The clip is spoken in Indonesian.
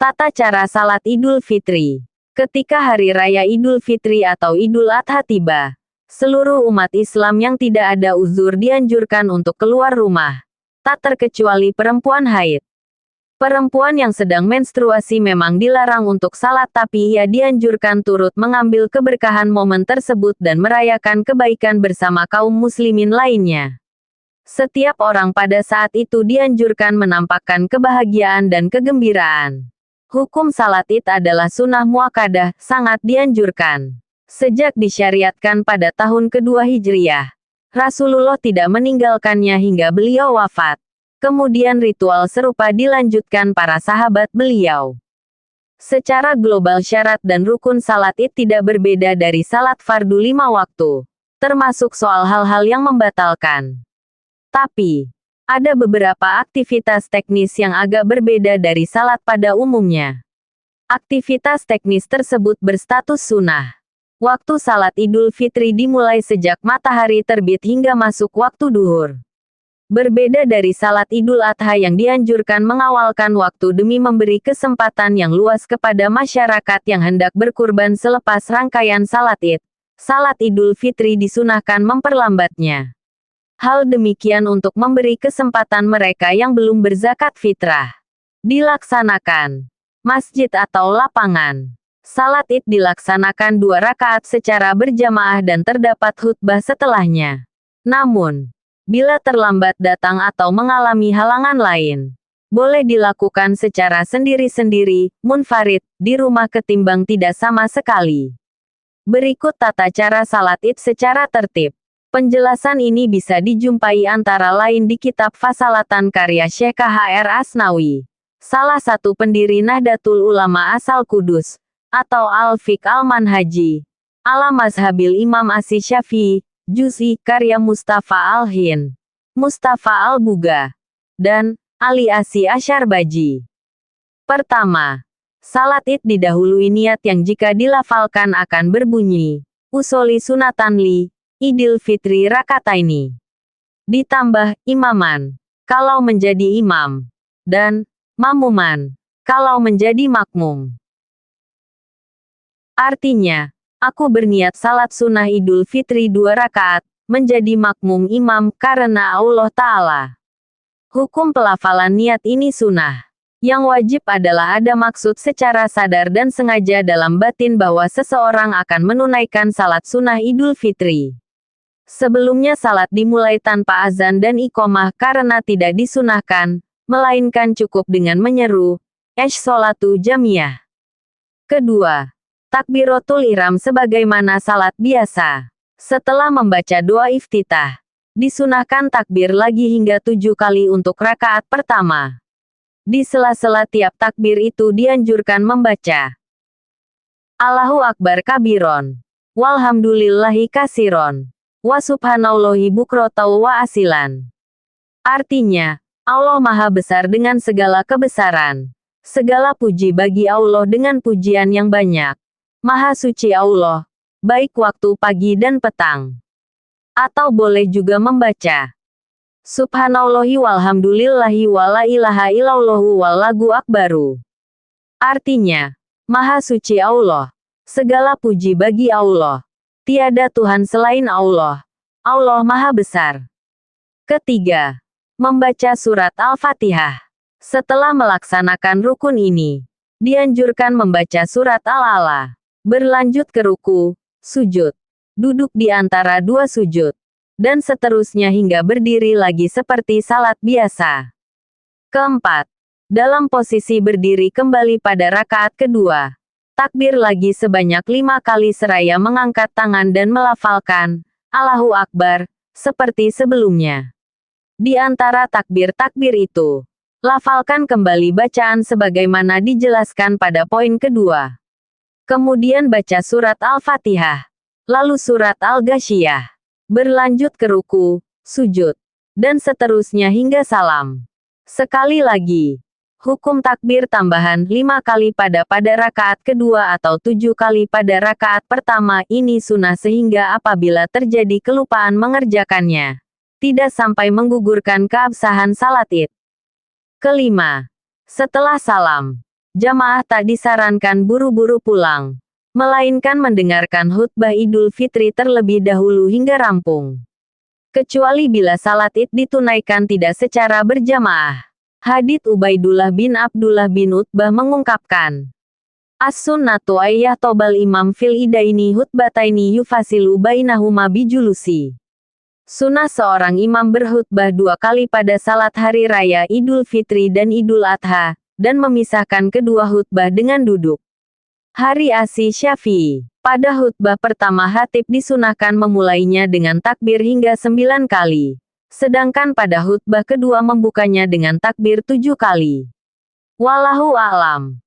Tata cara salat Idul Fitri. Ketika Hari Raya Idul Fitri atau Idul Adha tiba, seluruh umat Islam yang tidak ada uzur dianjurkan untuk keluar rumah. Tak terkecuali perempuan haid. Perempuan yang sedang menstruasi memang dilarang untuk salat, tapi ia dianjurkan turut mengambil keberkahan momen tersebut dan merayakan kebaikan bersama kaum muslimin lainnya. Setiap orang pada saat itu dianjurkan menampakkan kebahagiaan dan kegembiraan. Hukum salat Id adalah sunnah muakkadah, sangat dianjurkan. Sejak disyariatkan pada tahun kedua Hijriyah, Rasulullah tidak meninggalkannya hingga beliau wafat. Kemudian ritual serupa dilanjutkan para sahabat beliau. Secara global syarat dan rukun salat Id tidak berbeda dari salat fardu 5 waktu, termasuk soal hal-hal yang membatalkan. Tapi, ada beberapa aktivitas teknis yang agak berbeda dari salat pada umumnya. Aktivitas teknis tersebut berstatus sunnah. Waktu salat Idul Fitri dimulai sejak matahari terbit hingga masuk waktu duhur. Berbeda dari salat Idul Adha yang dianjurkan mengawalkan waktu demi memberi kesempatan yang luas kepada masyarakat yang hendak berkurban selepas rangkaian salat Id, salat Idul Fitri disunahkan memperlambatnya. Hal demikian untuk memberi kesempatan mereka yang belum berzakat fitrah. Dilaksanakan. Masjid atau lapangan. Salat Id dilaksanakan 2 rakaat secara berjamaah dan terdapat khutbah setelahnya. Namun, bila terlambat datang atau mengalami halangan lain, boleh dilakukan secara sendiri-sendiri, munfarid, di rumah ketimbang tidak sama sekali. Berikut tata cara salat Id secara tertib. Penjelasan ini bisa dijumpai antara lain di kitab Fasalatan karya Syekh K.H.R. Asnawi, salah satu pendiri Nahdlatul Ulama asal Kudus, atau Al-Fiqh Al-Manhaji, ala Mazhabil Imam Asy-Syafi'i, Juz'i karya Mustafa Al-Hin, Mustafa Al-Buga, dan Ali Asy Asyarbaji. Pertama, salat Id didahului niat yang jika dilafalkan akan berbunyi, Usoli sunatan li, Idul Fitri rakataini. Ditambah, imaman, kalau menjadi imam, dan mamuman, kalau menjadi makmum. Artinya, aku berniat salat sunnah Idul Fitri 2 rakaat, menjadi makmum imam, karena Allah Ta'ala. Hukum pelafalan niat ini sunnah. Yang wajib adalah ada maksud secara sadar dan sengaja dalam batin bahwa seseorang akan menunaikan salat sunnah Idul Fitri. Sebelumnya salat dimulai tanpa azan dan iqomah karena tidak disunahkan, melainkan cukup dengan menyeru, sholatu jamiyah. Kedua, takbiratul ihram sebagaimana salat biasa. Setelah membaca doa iftitah, disunahkan takbir lagi hingga 7 kali untuk rakaat pertama. Di sela-sela tiap takbir itu dianjurkan membaca Allahu Akbar kabiron, walhamdulillahi kasiron, wa subhanallahi bukrotau wa asilan. Artinya, Allah Maha Besar dengan segala kebesaran. Segala puji bagi Allah dengan pujian yang banyak. Maha suci Allah, baik waktu pagi dan petang. Atau boleh juga membaca Subhanallahi walhamdulillahi wa la ilaha illallahu wallahu akbaru. Artinya, Maha suci Allah, segala puji bagi Allah. Tiada Tuhan selain Allah. Allah Maha Besar. Ketiga, membaca surat Al-Fatihah. Setelah melaksanakan rukun ini, dianjurkan membaca surat Al-A'la. Berlanjut ke ruku, sujud, duduk di antara 2 sujud, dan seterusnya hingga berdiri lagi seperti salat biasa. Keempat, dalam posisi berdiri kembali pada rakaat kedua. Takbir lagi sebanyak 5 kali seraya mengangkat tangan dan melafalkan Allahu Akbar, seperti sebelumnya. Di antara takbir-takbir itu, lafalkan kembali bacaan sebagaimana dijelaskan pada poin kedua. Kemudian baca surat Al-Fatihah, lalu surat Al-Ghasyiyah. Berlanjut ke ruku, sujud, dan seterusnya hingga salam. Sekali lagi, hukum takbir tambahan 5 kali pada rakaat kedua atau 7 kali pada rakaat pertama ini sunnah sehingga apabila terjadi kelupaan mengerjakannya, tidak sampai menggugurkan keabsahan salat Id. Kelima, setelah salam, jamaah tak disarankan buru-buru pulang, melainkan mendengarkan khutbah Idul Fitri terlebih dahulu hingga rampung. Kecuali bila salat Id ditunaikan tidak secara berjamaah. Hadits Ubaidullah bin Abdullah bin Utbah mengungkapkan, As-sunnatu ayyah tobal imam fil idaini hutbataini yufasilu bainahuma bijulusi. Sunnah seorang imam berkhutbah 2 kali pada salat hari raya Idul Fitri dan Idul Adha, dan memisahkan kedua khutbah dengan duduk. Hari Asy Syafi'i. Pada khutbah pertama khatib disunahkan memulainya dengan takbir hingga 9 kali. Sedangkan pada khutbah kedua membukanya dengan takbir 7 kali. Wallahu a'lam.